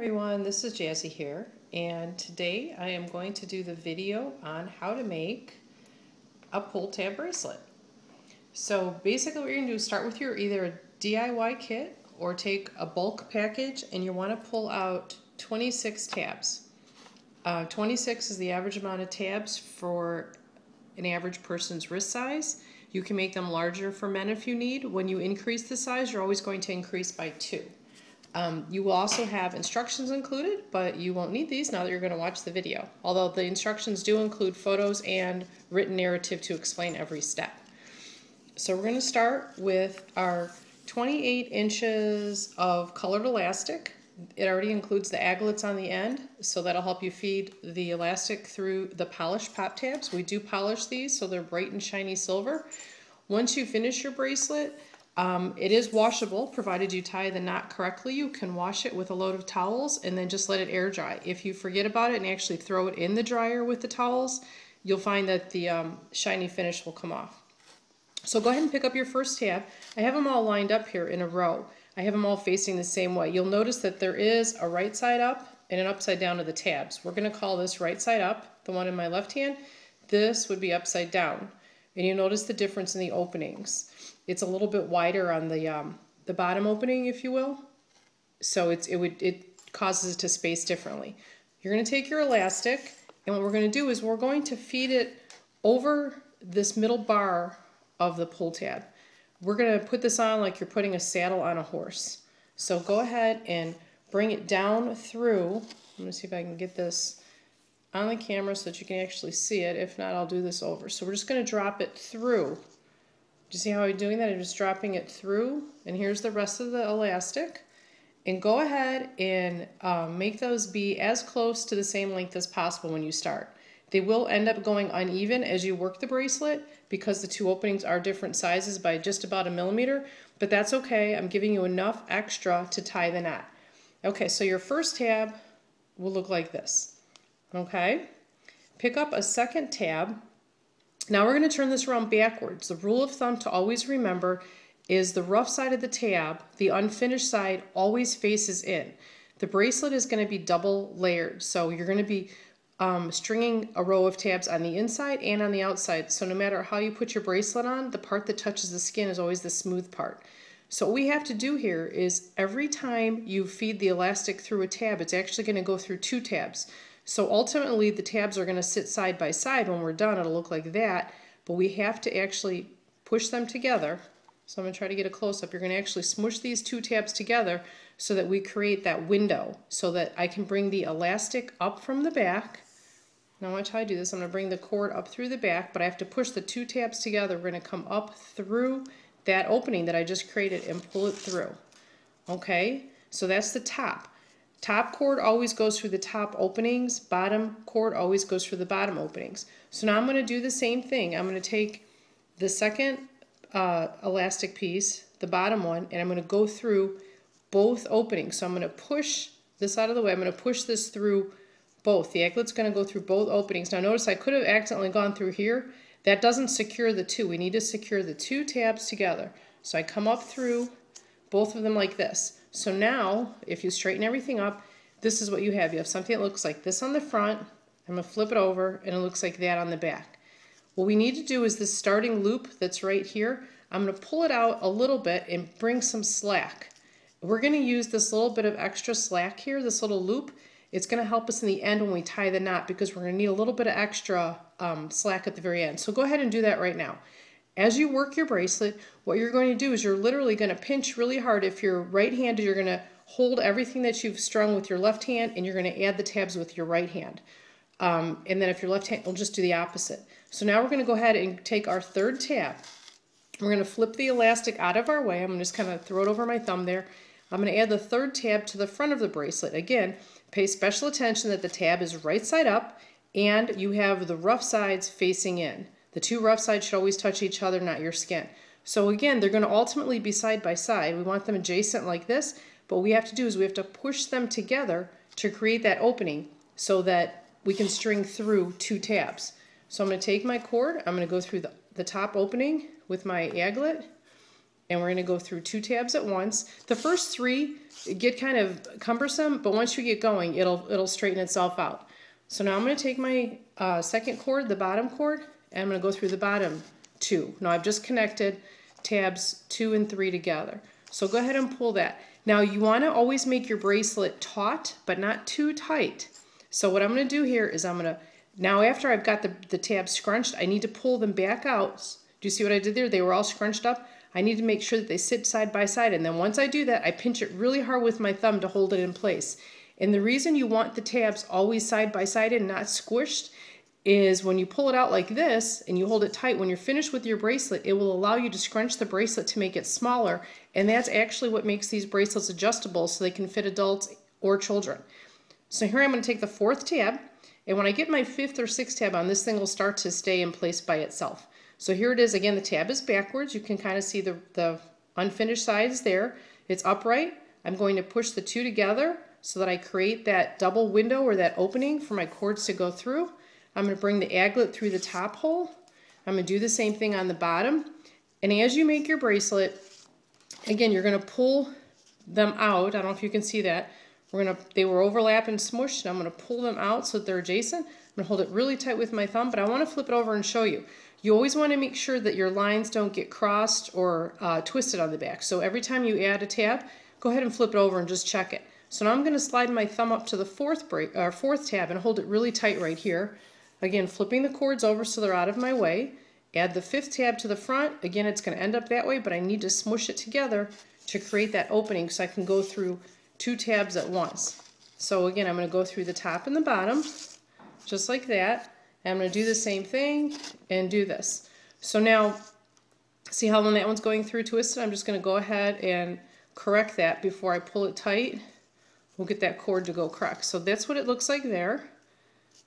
Everyone, this is Jazzy here, and today I am going to do the video on how to make a pull tab bracelet. So basically what you're going to do is start with your either a DIY kit or take a bulk package, and you want to pull out 26 tabs. 26 is the average amount of tabs for an average person's wrist size. You can make them larger for men if you need. When you increase the size, you're always going to increase by 2. You will also have instructions included, but you won't need these now that you're going to watch the video. Although the instructions do include photos and written narrative to explain every step. So we're going to start with our 28 inches of colored elastic. It already includes the aglets on the end, so that'll help you feed the elastic through the polished pop tabs. We do polish these so they're bright and shiny silver. Once you finish your bracelet, it is washable, provided you tie the knot correctly. You can wash it with a load of towels and then just let it air dry. If you forget about it and actually throw it in the dryer with the towels, you'll find that the shiny finish will come off. So go ahead and pick up your first tab. I have them all lined up here in a row. I have them all facing the same way. You'll notice that there is a right side up and an upside down to the tabs. We're going to call this right side up, the one in my left hand. This would be upside down. And you'll notice the difference in the openings. It's a little bit wider on the bottom opening, if you will. So it causes it to space differently. You're going to take your elastic, and what we're going to do is we're going to feed it over this middle bar of the pull tab. We're going to put this on like you're putting a saddle on a horse. So go ahead and bring it down through. I'm going to see if I can get this on the camera so that you can actually see it. If not, I'll do this over. So we're just going to drop it through. Do you see how I'm doing that? I'm just dropping it through, and here's the rest of the elastic. And go ahead and make those be as close to the same length as possible when you start. They will end up going uneven as you work the bracelet because the two openings are different sizes by just about 1 millimeter, but that's okay. I'm giving you enough extra to tie the knot. Okay, so your first tab will look like this. Okay, pick up a second tab. Now we're going to turn this around backwards. The rule of thumb to always remember is the rough side of the tab, the unfinished side, always faces in. The bracelet is going to be double layered, so you're going to be stringing a row of tabs on the inside and on the outside. So no matter how you put your bracelet on, the part that touches the skin is always the smooth part. So what we have to do here is every time you feed the elastic through a tab, it's actually going to go through 2 tabs. So ultimately the tabs are going to sit side by side. When we're done, it'll look like that, but we have to actually push them together. So I'm going to try to get a close-up. You're going to actually smush these 2 tabs together so that we create that window so that I can bring the elastic up from the back. Now watch how I do this. I'm going to bring the cord up through the back, but I have to push the 2 tabs together. We're going to come up through that opening that I just created and pull it through. Okay, so that's the top. Top cord always goes through the top openings. Bottom cord always goes through the bottom openings. So now I'm going to do the same thing. I'm going to take the second elastic piece, the bottom one, and I'm going to go through both openings. So I'm going to push this out of the way. I'm going to push this through both. The aglet's going to go through both openings. Now notice I could have accidentally gone through here. That doesn't secure the 2. We need to secure the 2 tabs together. So I come up through both of them like this. So now, if you straighten everything up, this is what you have. You have something that looks like this on the front. I'm going to flip it over, and it looks like that on the back. What we need to do is this starting loop that's right here, I'm going to pull it out a little bit and bring some slack. We're going to use this little bit of extra slack here, this little loop. It's going to help us in the end when we tie the knot because we're going to need a little bit of extra slack at the very end. So go ahead and do that right now. As you work your bracelet, what you're going to do is you're literally going to pinch really hard. If you're right-handed, you're going to hold everything that you've strung with your left hand, and you're going to add the tabs with your right hand. And then if you're left-handed, you'll just do the opposite. So now we're going to go ahead and take our third tab. We're going to flip the elastic out of our way. I'm just kind of throw it over my thumb there. I'm going to add the third tab to the front of the bracelet. Again, pay special attention that the tab is right side up, and you have the rough sides facing in. The 2 rough sides should always touch each other, not your skin. So again, they're going to ultimately be side by side. We want them adjacent like this, but what we have to do is we have to push them together to create that opening so that we can string through 2 tabs. So I'm going to take my cord, I'm going to go through the top opening with my aglet, and we're going to go through 2 tabs at once. The first 3 get kind of cumbersome, but once you get going, it'll straighten itself out. So now I'm going to take my second cord, the bottom cord, and I'm going to go through the bottom 2. Now I've just connected tabs 2 and 3 together. So go ahead and pull that. Now you want to always make your bracelet taut, but not too tight. So what I'm going to do here is now after I've got the tabs scrunched, I need to pull them back out. Do you see what I did there? They were all scrunched up. I need to make sure that they sit side by side, and then once I do that, I pinch it really hard with my thumb to hold it in place. And the reason you want the tabs always side by side and not squished is when you pull it out like this and you hold it tight, when you're finished with your bracelet, it will allow you to scrunch the bracelet to make it smaller, and that's actually what makes these bracelets adjustable so they can fit adults or children. So here I'm going to take the 4th tab, and when I get my 5th or 6th tab on, this thing will start to stay in place by itself. So here it is again, the tab is backwards. You can kind of see the unfinished sides there. It's upright. I'm going to push the 2 together so that I create that double window or that opening for my cords to go through. I'm going to bring the aglet through the top hole. I'm going to do the same thing on the bottom. And as you make your bracelet, again, you're going to pull them out. I don't know if you can see that. They were overlapped and smushed, and I'm going to pull them out so that they're adjacent. I'm going to hold it really tight with my thumb, but I want to flip it over and show you. You always want to make sure that your lines don't get crossed or twisted on the back. So every time you add a tab, go ahead and flip it over and just check it. So now I'm going to slide my thumb up to the 4th tab and hold it really tight right here. Again, flipping the cords over so they're out of my way. Add the 5th tab to the front. Again, it's going to end up that way, but I need to smush it together to create that opening so I can go through 2 tabs at once. So again, I'm going to go through the top and the bottom, just like that. And I'm going to do the same thing and do this. So now, see how when that one's going through twisted? I'm just going to go ahead and correct that before I pull it tight. We'll get that cord to go correct. So that's what it looks like there.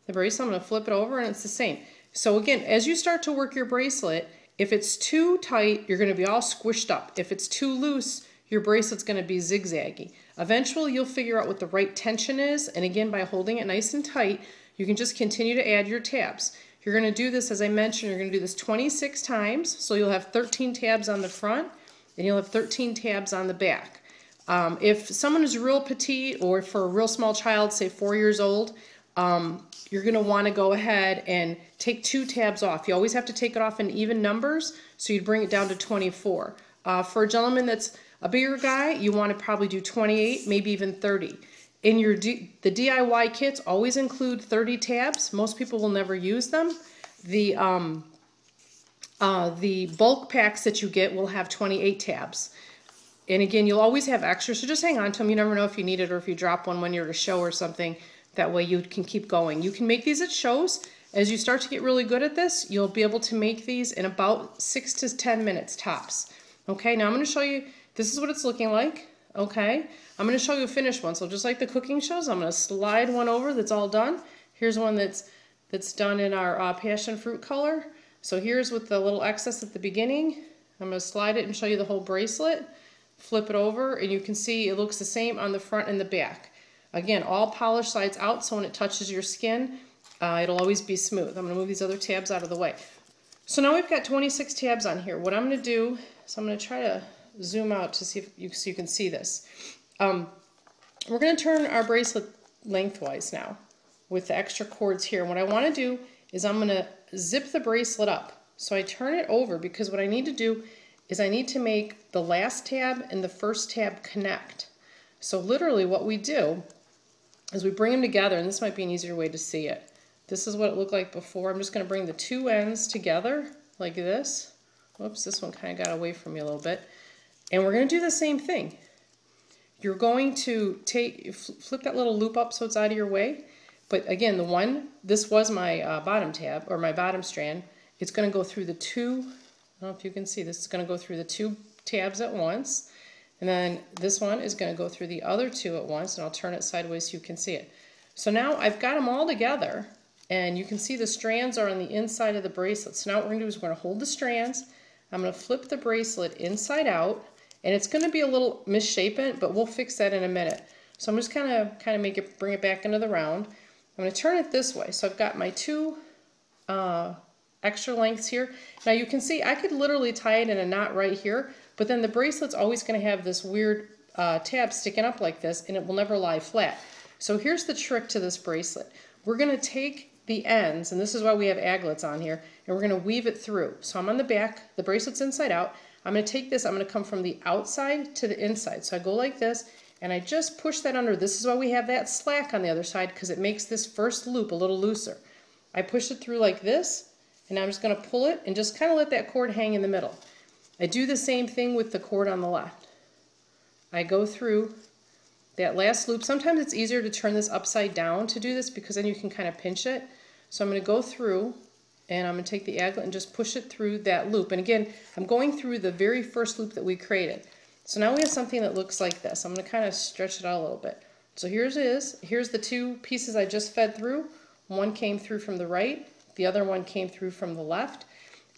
The bracelet, I'm going to flip it over, and it's the same. So again, as you start to work your bracelet, if it's too tight, you're going to be all squished up. If it's too loose, your bracelet's going to be zigzaggy. Eventually, you'll figure out what the right tension is, and again, by holding it nice and tight, you can just continue to add your tabs. You're going to do this, as I mentioned, you're going to do this 26 times, so you'll have 13 tabs on the front, and you'll have 13 tabs on the back. If someone is real petite, or for a real small child, say 4 years old, you're going to want to go ahead and take 2 tabs off. You always have to take it off in even numbers, so you'd bring it down to 24. For a gentleman that's a bigger guy, you want to probably do 28, maybe even 30. In the DIY kits, always include 30 tabs. Most people will never use them. The bulk packs that you get will have 28 tabs. And again, you'll always have extra, so just hang on to them. You never know if you need it or if you drop one when you're at a show or something. That way you can keep going. You can make these at shows. As you start to get really good at this, you'll be able to make these in about 6 to 10 minutes tops. Okay, now I'm going to show you, this is what it's looking like. Okay, I'm going to show you a finished one. So just like the cooking shows, I'm going to slide one over that's all done. Here's one that's done in our passion fruit color. So here's with the little excess at the beginning. I'm going to slide it and show you the whole bracelet. Flip it over, and you can see it looks the same on the front and the back. Again, all polished sides out, so when it touches your skin, it'll always be smooth. I'm going to move these other tabs out of the way. So now we've got 26 tabs on here. What I'm going to do is I'm going to try to zoom out to see if you can see this. We're going to turn our bracelet lengthwise now with the extra cords here. And what I want to do is I'm going to zip the bracelet up. So I turn it over because what I need to do is I need to make the last tab and the first tab connect. So literally what we do is we bring them together, and this might be an easier way to see it. This is what it looked like before. I'm just going to bring the 2 ends together like this. Whoops, this one kind of got away from me a little bit. And we're going to do the same thing. You're going to flip that little loop up so it's out of your way. But again, this was my bottom tab, or my bottom strand. It's going to go through the 2, I don't know if you can see this, it's going to go through the 2 tabs at once. And then this one is going to go through the other 2 at once, and I'll turn it sideways so you can see it. So now I've got them all together, and you can see the strands are on the inside of the bracelet. So now what we're going to do is we're going to hold the strands. I'm going to flip the bracelet inside out, and it's going to be a little misshapen, but we'll fix that in a minute. So I'm just kind of bring it back into the round. I'm going to turn it this way. So I've got my 2 extra lengths here. Now you can see I could literally tie it in a knot right here, but then the bracelet's always going to have this weird tab sticking up like this, and it will never lie flat. So here's the trick to this bracelet. We're going to take the ends, and this is why we have aglets on here, and we're going to weave it through. So I'm on the back, the bracelet's inside out. I'm going to take this, I'm going to come from the outside to the inside. So I go like this, and I just push that under. This is why we have that slack on the other side, because it makes this first loop a little looser. I push it through like this, and I'm just going to pull it and just kind of let that cord hang in the middle. I do the same thing with the cord on the left. I go through that last loop. Sometimes it's easier to turn this upside down to do this, because then you can kind of pinch it. So I'm going to go through, and I'm going to take the aglet and just push it through that loop. And again, I'm going through the very first loop that we created. So now we have something that looks like this. I'm going to kind of stretch it out a little bit. So here's the two pieces I just fed through. One came through from the right, the other one came through from the left.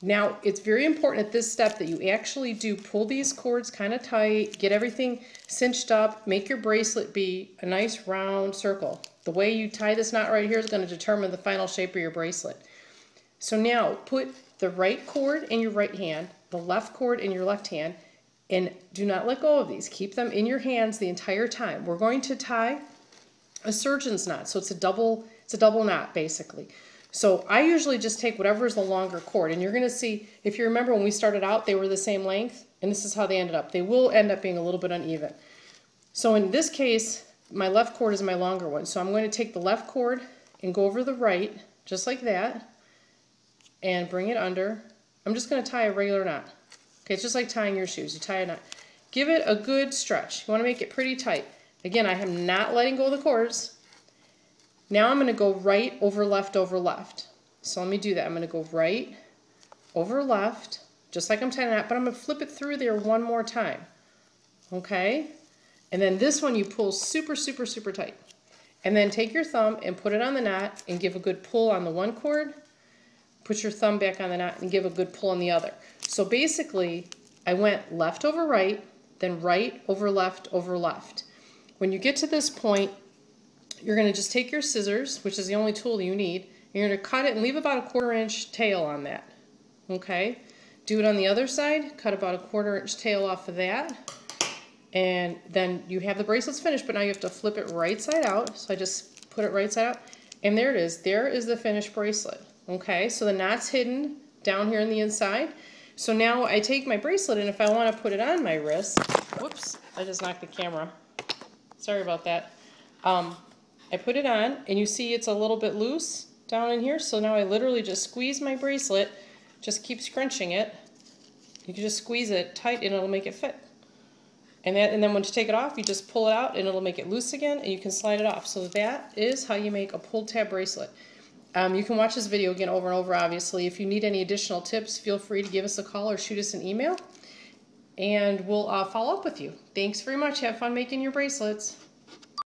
Now, it's very important at this step that you actually do pull these cords kind of tight, get everything cinched up, make your bracelet be a nice round circle. The way you tie this knot right here is going to determine the final shape of your bracelet. So now, put the right cord in your right hand, the left cord in your left hand, and do not let go of these. Keep them in your hands the entire time. We're going to tie a surgeon's knot, so it's a double knot basically. So I usually just take whatever is the longer cord, and you're going to see, if you remember when we started out, they were the same length, and this is how they ended up. They will end up being a little bit uneven. So in this case, my left cord is my longer one, so I'm going to take the left cord and go over the right, just like that, and bring it under. I'm just going to tie a regular knot. Okay, it's just like tying your shoes. You tie a knot. Give it a good stretch. You want to make it pretty tight. Again, I am not letting go of the cords. Now I'm going to go right over left over left. So let me do that. I'm going to go right over left, just like I'm tying a knot, but I'm going to flip it through there one more time. Okay? And then this one you pull super, super, super tight. And then take your thumb and put it on the knot and give a good pull on the one cord. Put your thumb back on the knot and give a good pull on the other. So basically, I went left over right, then right over left over left. When you get to this point, you're going to just take your scissors, which is the only tool you need, and you're going to cut it and leave about a 1/4 inch tail on that. Okay? Do it on the other side, cut about a 1/4 inch tail off of that, and then you have the bracelets finished, but now you have to flip it right side out. So I just put it right side out, and there it is. There is the finished bracelet. Okay? So the knot's hidden down here on the inside. So now I take my bracelet, and if I want to put it on my wrist, whoops, I just knocked the camera. Sorry about that. I put it on, and you see it's a little bit loose down in here, so now I literally just squeeze my bracelet, just keep scrunching it. You can just squeeze it tight and it'll make it fit. And then once you take it off, you just pull it out and it'll make it loose again, and you can slide it off. So that is how you make a pull tab bracelet. You can watch this video again over and over, obviously. If you need any additional tips, feel free to give us a call or shoot us an email, and we'll follow up with you. Thanks very much. Have fun making your bracelets.